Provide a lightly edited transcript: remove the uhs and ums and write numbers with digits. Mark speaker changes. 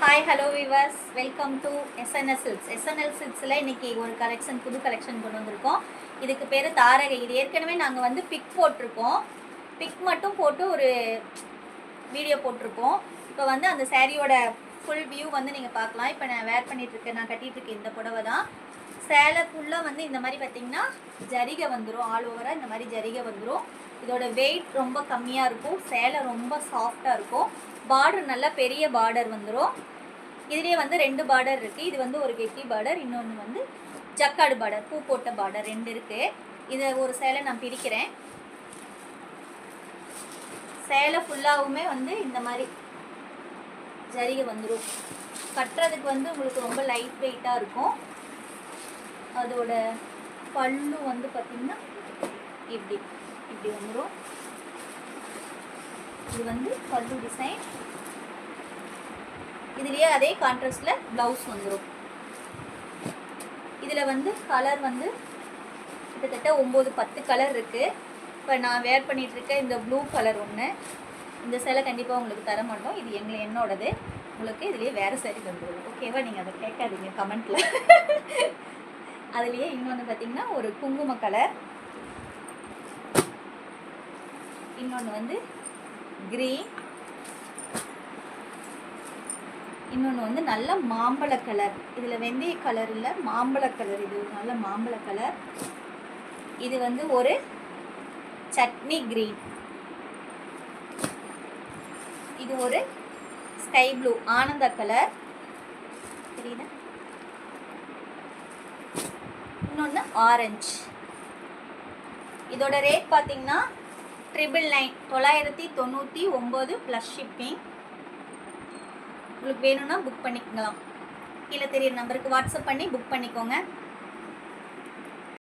Speaker 1: Hi hello viewers, welcome to SNL Silks. SNL சில்க்ஸில் இன்றைக்கி ஒரு புது கலெக்ஷன் கொண்டு வந்திருக்கோம். இதுக்கு பேர் தாரகை. இது ஏற்கனவே நாங்கள் வந்து பிக் போட்டிருக்கோம். பிக் மட்டும் போட்டு ஒரு வீடியோ போட்டிருக்கோம். இப்போ வந்து அந்த சாரியோட ஃபுல் வியூ வந்து நீங்கள் பார்க்கலாம். இப்போ நான் வேர் பண்ணிகிட்ருக்கேன், நான் கட்டிகிட்ருக்கேன் இந்த புடவை தான். சேலை ஃபுல்லாக வந்து இந்த மாதிரி பார்த்திங்கன்னா ஜரிகை வந்துடும். ஆல் ஓவராக இந்த மாதிரி ஜரிகை வந்துடும். இதோட வெயிட் ரொம்ப கம்மியாக இருக்கும். சேலை ரொம்ப சாஃப்டாக இருக்கும். பார்டர் நல்லா பெரிய பார்டர் வந்துடும். இதுலேயே வந்து 2 பார்டர் இருக்குது. இது வந்து ஒரு கெட்டி பார்டர், இன்னொன்று வந்து ஜக்காடு பார்டர், பூ போட்ட பார்டர் 2 இருக்குது. இதை ஒரு சேலை நான் பிரிக்கிறேன். சேலை ஃபுல்லாகவுமே வந்து இந்த மாதிரி ஜரிகை வந்துடும். கட்டுறதுக்கு வந்து உங்களுக்கு ரொம்ப லைட் வெயிட்டாக இருக்கும். அதோட பல்லு வந்து பார்த்திங்கன்னா இப்படி வந்துடும். இது வந்து பல்லு டிசைன். இதுலேயே அதே கான்ட்ராஸ்டில் ப்ளவுஸ் வந்துடும். இதில் வந்து கலர் வந்து கிட்டத்தட்ட 9-10 கலர் இருக்குது. இப்போ நான் வேர் பண்ணிகிட்ருக்க இந்த ப்ளூ கலர் ஒன்று. இந்த சேலை கண்டிப்பாக உங்களுக்கு தர மாட்டோம். இது என்னோடது. உங்களுக்கு இதுலேயே வேறு சேரீ வந்துடும். ஓகேவா? நீங்கள் அதை கேட்காதீங்க கமெண்ட்டில். அதுலேயே இன்னொன்று பார்த்திங்கன்னா ஒரு குங்கும கலர், இன்னொன்று வந்து க்ரீன், இன்னொன்று வந்து நல்ல மாம்பழ கலர். இதில் வெந்தய கலர் இல்லை, மாம்பழ கலர். இது ஒரு நல்ல மாம்பழ கலர். இது வந்து ஒரு சட்னி க்ரீன். இது ஒரு ஸ்கை ப்ளூ ஆனந்த கலர், தெரியுதா? இன்னொன்று ஆரஞ்சு. இதோட ரேட் பார்த்தீங்கன்னா 999 ப்ளஸ் ஷிப்பிங். உங்களுக்கு வேணும்னா புக் பண்ணிக்கலாம். கீழே தெரியுற நம்பருக்கு வாட்ஸ்அப் பண்ணி புக் பண்ணிக்கோங்க.